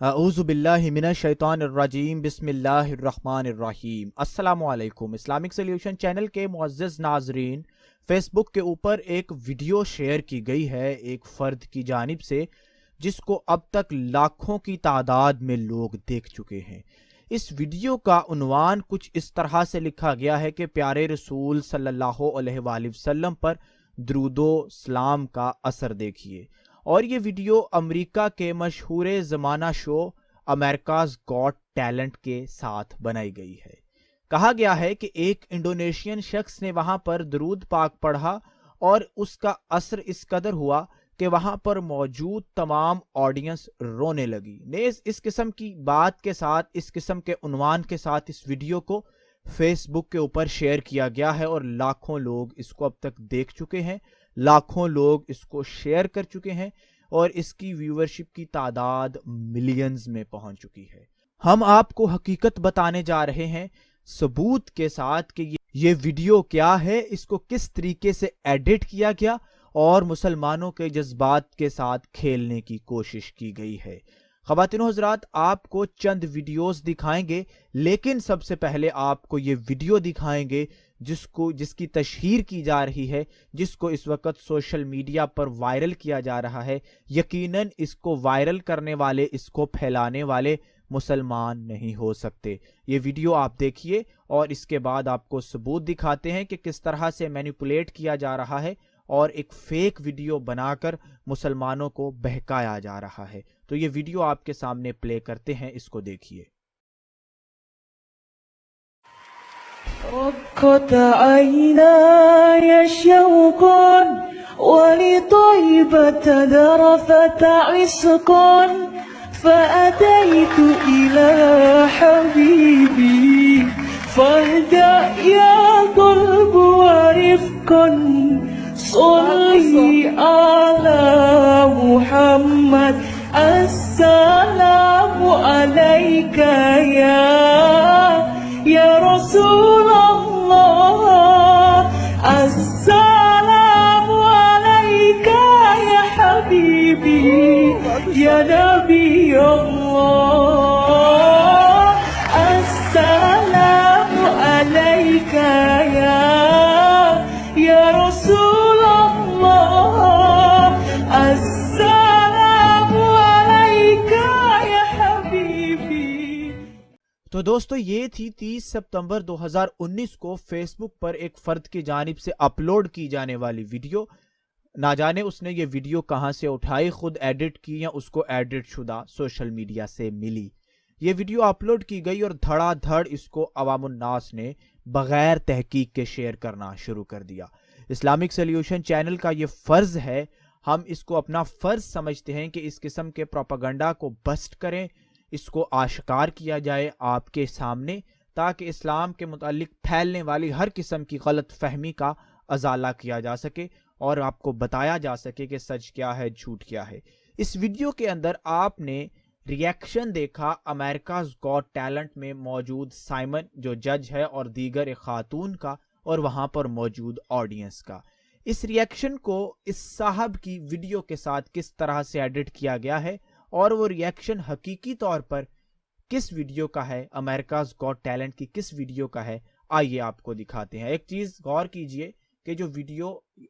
اعوذ باللہ من الشیطان الرجیم بسم اللہ الرحمن الرحیم۔ السلام علیکم۔ اسلامک سلیوشن چینل کے معزز ناظرین، فیس بک کے اوپر ایک ویڈیو شیئر کی گئی ہے ایک فرد کی جانب سے، جس کو اب تک لاکھوں کی تعداد میں لوگ دیکھ چکے ہیں۔ اس ویڈیو کا عنوان کچھ اس طرح سے لکھا گیا ہے کہ پیارے رسول صلی اللہ علیہ وآلہ وسلم پر درود و سلام کا اثر دیکھیے۔ اور یہ ویڈیو امریکہ کے مشہور زمانہ شو امریکاز گاٹ ٹیلنٹ کے ساتھ بنائی گئی ہے۔ کہا گیا ہے کہ ایک انڈونیشین شخص نے وہاں پر درود پاک پڑھا اور اس کا اثر اس قدر ہوا کہ وہاں پر موجود تمام آڈینس رونے لگی۔ نیز اس قسم کی بات کے ساتھ، اس قسم کے عنوان کے ساتھ اس ویڈیو کو فیس بک کے اوپر شیئر کیا گیا ہے اور لاکھوں لوگ اس کو اب تک دیکھ چکے ہیں، لاکھوں لوگ اس کو شیئر کر چکے ہیں اور اس کی ویورشپ کی تعداد ملینز میں پہنچ چکی ہے۔ ہم آپ کو حقیقت بتانے جا رہے ہیں ثبوت کے ساتھ کہ یہ ویڈیو کیا ہے، اس کو کس طریقے سے ایڈٹ کیا گیا اور مسلمانوں کے جذبات کے ساتھ کھیلنے کی کوشش کی گئی ہے۔ خواتین و حضرات، آپ کو چند ویڈیوز دکھائیں گے، لیکن سب سے پہلے آپ کو یہ ویڈیو دکھائیں گے جس کی تشہیر کی جا رہی ہے، جس کو اس وقت سوشل میڈیا پر وائرل کیا جا رہا ہے۔ یقیناً اس کو وائرل کرنے والے، اس کو پھیلانے والے مسلمان نہیں ہو سکتے۔ یہ ویڈیو آپ دیکھیے اور اس کے بعد آپ کو ثبوت دکھاتے ہیں کہ کس طرح سے مینیپولیٹ کیا جا رہا ہے اور ایک فیک ویڈیو بنا کر مسلمانوں کو بہکایا جا رہا ہے۔ تو یہ ویڈیو آپ کے سامنے پلے کرتے ہیں، اس کو دیکھیے۔ رقت عيناي شوقا ولطيبة ذرفت عشقا فأتيت إلى حبيبي فاهدأ يا قلب ورفقا صلي على محمد السلام عليك يا رسول الله السلام عليك يا حبيبي يا نبي الله السلام عليك يا رسول الله السلام عليك يا حبيبي۔ تو دوستو، یہ تھی 30 سپتمبر 2019 کو فیس بک پر ایک فرد کی جانب سے اپلوڈ کی جانے والی ویڈیو۔ نہ جانے اس نے یہ ویڈیو کہاں سے اٹھائی، خود ایڈٹ کی یا اس کو ایڈٹ شدہ سوشل میڈیا سے ملی۔ یہ ویڈیو اپلوڈ کی گئی اور دھڑا دھڑ اس کو عوام الناس نے بغیر تحقیق کے شیئر کرنا شروع کر دیا۔ اسلامک سلیوشن چینل کا یہ فرض ہے، ہم اس کو اپنا فرض سمجھتے ہیں کہ اس قسم کے پروپیگنڈا کو بسٹ کریں، اس کو آشکار کیا جائے آپ کے سامنے، تاکہ اسلام کے متعلق پھیلنے والی ہر قسم کی غلط فہمی کا ازالہ کیا جا سکے اور آپ کو بتایا جا سکے کہ سچ کیا ہے، جھوٹ کیا ہے۔ اس ویڈیو کے اندر آپ نے ریئیکشن دیکھا امریکاز گاٹ ٹیلنٹ میں موجود سائمن جو جج ہے اور دیگر ایک خاتون کا، اور وہاں پر موجود آڈینس کا۔ اس ریئیکشن کو اس صاحب کی ویڈیو کے ساتھ کس طرح سے ایڈٹ کیا گیا ہے اور وہ ریئیکشن حقیقی طور پر کس ویڈیو کا ہے، امریکاز گاٹ ٹیلنٹ کی کس ویڈیو کا ہے، آئیے آپ کو دکھاتے ہیں۔ ایک چیز غور کیجئے کہ جو ویڈیو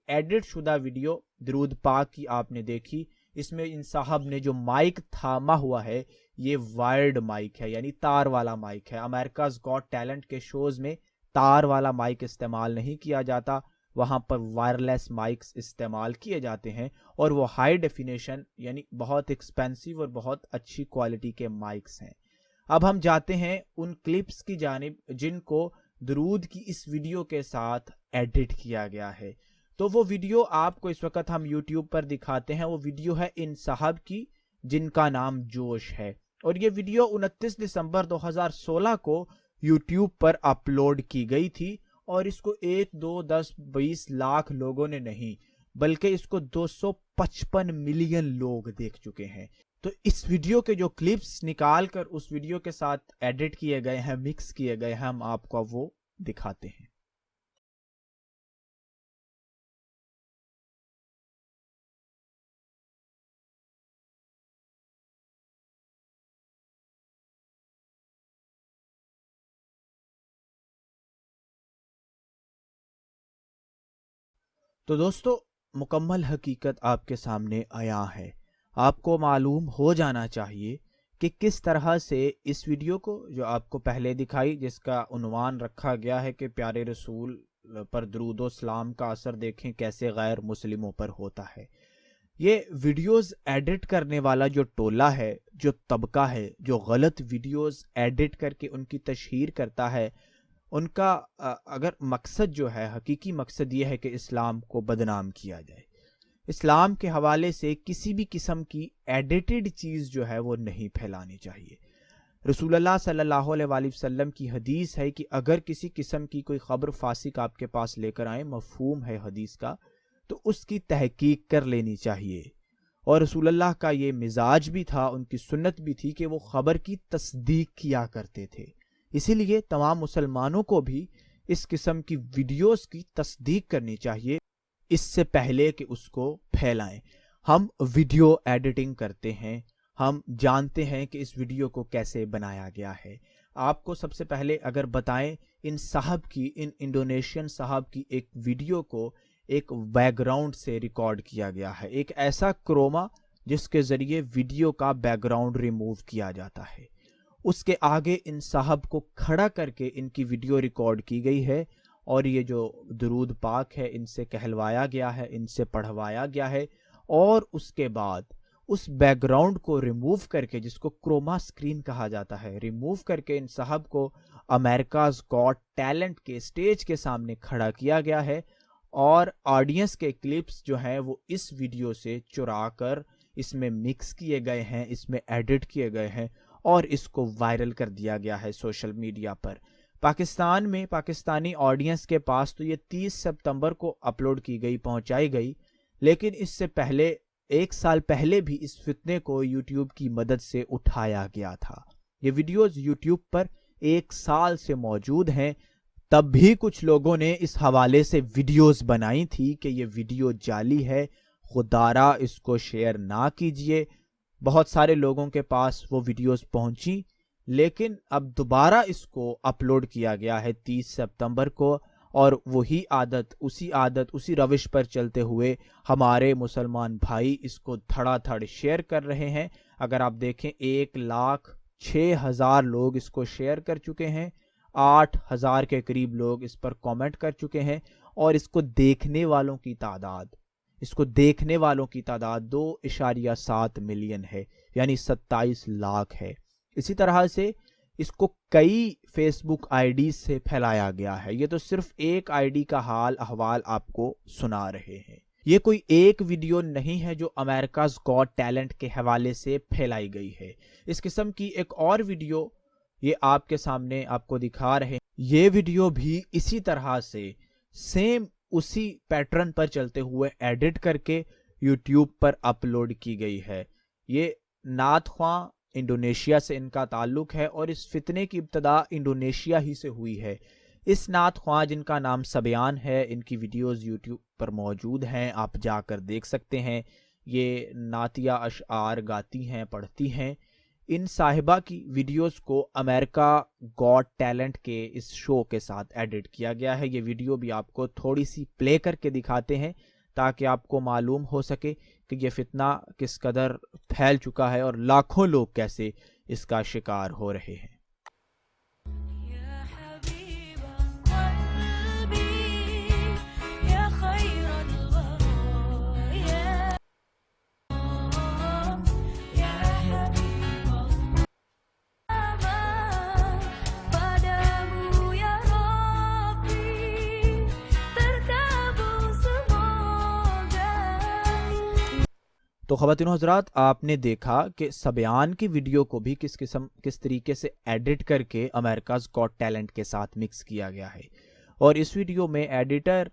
ایڈٹ شدہ ویڈیو درود پاک کی آپ نے دیکھی، اس میں ان صاحب نے جو مائک تھاما ہوا ہے یہ وائرڈ مائک ہے، یعنی تار والا مائک ہے۔ امریکاز گاٹ ٹیلنٹ کے شوز میں تار والا مائک استعمال نہیں کیا جاتا، وہاں پر وائرلیس مائکس استعمال کیے جاتے ہیں اور وہ ہائی ڈیفینیشن یعنی بہت ایکسپینسیو اور بہت اچھی کوالٹی کے مائکس ہیں۔ اب ہم جاتے ہیں ان کلپس کی جانب جن کو درود کی اس ویڈیو کے ساتھ ایڈٹ کیا گیا ہے۔ تو وہ ویڈیو آپ کو اس وقت ہم یوٹیوب پر دکھاتے ہیں۔ وہ ویڈیو ہے ان صاحب کی جن کا نام جوش ہے، اور یہ ویڈیو 29 دسمبر 2016 کو یوٹیوب پر اپلوڈ کی گئی تھی، اور اس کو 1 2 10 20 لاکھ لوگوں نے نہیں بلکہ اس کو 255 ملین لوگ دیکھ چکے ہیں۔ تو اس ویڈیو کے جو کلپس نکال کر اس ویڈیو کے ساتھ ایڈٹ کیے گئے ہیں، مکس کیے گئے ہیں، ہم آپ کو وہ دکھاتے ہیں۔ تو دوستو مکمل حقیقت آپ کے سامنے آیا ہے. آپ کو معلوم ہو جانا چاہیے کہ کس طرح سے اس ویڈیو کو جو آپ کو پہلے دکھائی، جس کا عنوان رکھا گیا ہے کہ پیارے رسول پر درود و سلام کا اثر دیکھیں کیسے غیر مسلموں پر ہوتا ہے. یہ ویڈیوز ایڈٹ کرنے والا جو ٹولہ ہے، جو طبقہ ہے، جو غلط ویڈیوز ایڈٹ کر کے ان کی تشہیر کرتا ہے، ان کا اگر مقصد جو ہے، حقیقی مقصد یہ ہے کہ اسلام کو بدنام کیا جائے. اسلام کے حوالے سے کسی بھی قسم کی ایڈیٹڈ چیز جو ہے وہ نہیں پھیلانی چاہیے. رسول اللہ صلی اللہ علیہ وآلہ وسلم کی حدیث ہے کہ اگر کسی قسم کی کوئی خبر فاسق آپ کے پاس لے کر آئیں، مفہوم ہے حدیث کا، تو اس کی تحقیق کر لینی چاہیے. اور رسول اللہ کا یہ مزاج بھی تھا، ان کی سنت بھی تھی کہ وہ خبر کی تصدیق کیا کرتے تھے. اسی لیے تمام مسلمانوں کو بھی اس قسم کی ویڈیوز کی تصدیق کرنی چاہیے اس سے پہلے کہ اس کو پھیلائیں. ہم ویڈیو ایڈیٹنگ کرتے ہیں، ہم جانتے ہیں کہ اس ویڈیو کو کیسے بنایا گیا ہے. آپ کو سب سے پہلے اگر بتائیں، ان انڈونیشین صاحب کی ایک ویڈیو کو ایک بیک گراؤنڈ سے ریکارڈ کیا گیا ہے، ایک ایسا کروما جس کے ذریعے ویڈیو کا بیک گراؤنڈ ریموو کیا جاتا ہے. اس کے آگے ان صاحب کو کھڑا کر کے ان کی ویڈیو ریکارڈ کی گئی ہے، اور یہ جو درود پاک ہے ان سے کہلوایا گیا ہے، ان سے پڑھوایا گیا ہے. اور اس کے بعد اس بیک گراؤنڈ کو ریموو کر کے، جس کو کروما سکرین کہا جاتا ہے، ریموو کر کے ان صاحب کو امریکاز گاٹ ٹیلنٹ کے سٹیج کے سامنے کھڑا کیا گیا ہے. اور آڈینس کے کلپس جو ہیں وہ اس ویڈیو سے چرا کر اس میں مکس کیے گئے ہیں، اس میں ایڈٹ کیے گئے ہیں، اور اس کو وائرل کر دیا گیا ہے سوشل میڈیا پر. پاکستان میں پاکستانی آڈینس کے پاس تو یہ 30 سپتمبر کو اپلوڈ کی گئی، پہنچائی گئی، لیکن اس سے پہلے 1 سال پہلے بھی اس فتنے کو یوٹیوب کی مدد سے اٹھایا گیا تھا. یہ ویڈیوز یوٹیوب پر 1 سال سے موجود ہیں. تب بھی کچھ لوگوں نے اس حوالے سے ویڈیوز بنائی تھی کہ یہ ویڈیو جعلی ہے، خدارا اس کو شیئر نہ کیجئے. بہت سارے لوگوں کے پاس وہ ویڈیوز پہنچی، لیکن اب دوبارہ اس کو اپلوڈ کیا گیا ہے 30 سپتمبر کو، اور وہی اسی روش پر چلتے ہوئے ہمارے مسلمان بھائی اس کو دھڑا دھڑ شیئر کر رہے ہیں. اگر آپ دیکھیں 1,06,000 لوگ اس کو شیئر کر چکے ہیں، 8,000 کے قریب لوگ اس پر کامنٹ کر چکے ہیں، اور اس کو دیکھنے والوں کی تعداد 2.7 ملین ہے، یعنی 27 لاکھ ہے. اسی طرح سے اس کو کئی فیس بک آئی ڈی سے پھیلایا گیا ہے. یہ تو صرف ایک آئی ڈی کا حال احوال آپ کو سنا رہے ہیں. یہ کوئی ایک ویڈیو نہیں ہے جو امریکاز گاٹ ٹیلنٹ کے حوالے سے پھیلائی گئی ہے. اس قسم کی ایک اور ویڈیو یہ آپ کے سامنے آپ کو دکھا رہے ہیں. یہ ویڈیو بھی اسی طرح سے سیم اسی پیٹرن پر چلتے ہوئے ایڈٹ کر کے یوٹیوب پر اپلوڈ کی گئی ہے. یہ نعت خواں انڈونیشیا سے ان کا تعلق ہے، اور اس فتنے کی ابتدا انڈونیشیا ہی سے ہوئی ہے. اس نعت خواں جن کا نام سبیان ہے، ان کی ویڈیوز یوٹیوب پر موجود ہیں، آپ جا کر دیکھ سکتے ہیں. یہ نعتیہ اشعار گاتی ہیں، پڑھتی ہیں. ان صاحبہ کی ویڈیوز کو امریکہ گاٹ ٹیلنٹ کے اس شو کے ساتھ ایڈٹ کیا گیا ہے. یہ ویڈیو بھی آپ کو تھوڑی سی پلے کر کے دکھاتے ہیں تاکہ آپ کو معلوم ہو سکے کہ یہ فتنہ کس قدر پھیل چکا ہے اور لاکھوں لوگ کیسے اس کا شکار ہو رہے ہیں. تو خواتین و حضرات، آپ نے دیکھا کہ سبیان کی ویڈیو کو بھی کس طریقے سے ایڈٹ کر کے امریکاز گاٹ ٹیلنٹ کے ساتھ مکس کیا گیا ہے. اور اس ویڈیو میں ایڈیٹر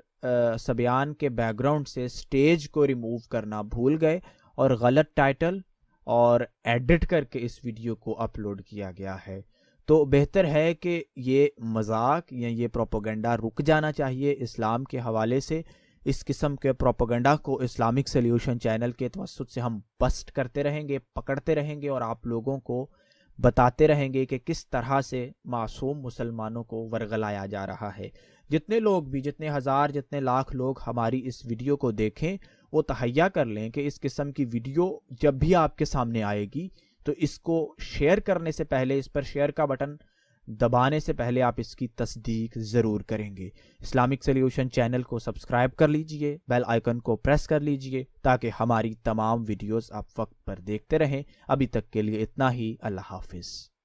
سبیان کے بیک گراؤنڈ سے سٹیج کو ریموو کرنا بھول گئے اور غلط ٹائٹل اور ایڈٹ کر کے اس ویڈیو کو اپلوڈ کیا گیا ہے. تو بہتر ہے کہ یہ مذاق یا یہ پروپیگنڈا رک جانا چاہیے اسلام کے حوالے سے. اس قسم کے پروپیگنڈا کو اسلامک سلیوشن چینل کے توسط سے ہم بسٹ کرتے رہیں گے، پکڑتے رہیں گے، اور آپ لوگوں کو بتاتے رہیں گے کہ کس طرح سے معصوم مسلمانوں کو ورغلایا جا رہا ہے۔ جتنے لوگ بھی، جتنے ہزار، جتنے لاکھ لوگ ہماری اس ویڈیو کو دیکھیں، وہ تہیہ کر لیں کہ اس قسم کی ویڈیو جب بھی آپ کے سامنے آئے گی تو اس کو شیئر کرنے سے پہلے، اس پر شیئر کا بٹن دبانے سے پہلے آپ اس کی تصدیق ضرور کریں گے۔ اسلامک سلیوشن چینل کو سبسکرائب کر لیجئے، بیل آئیکن کو پریس کر لیجئے تاکہ ہماری تمام ویڈیوز آپ وقت پر دیکھتے رہیں۔ ابھی تک کے لیے اتنا ہی، اللہ حافظ۔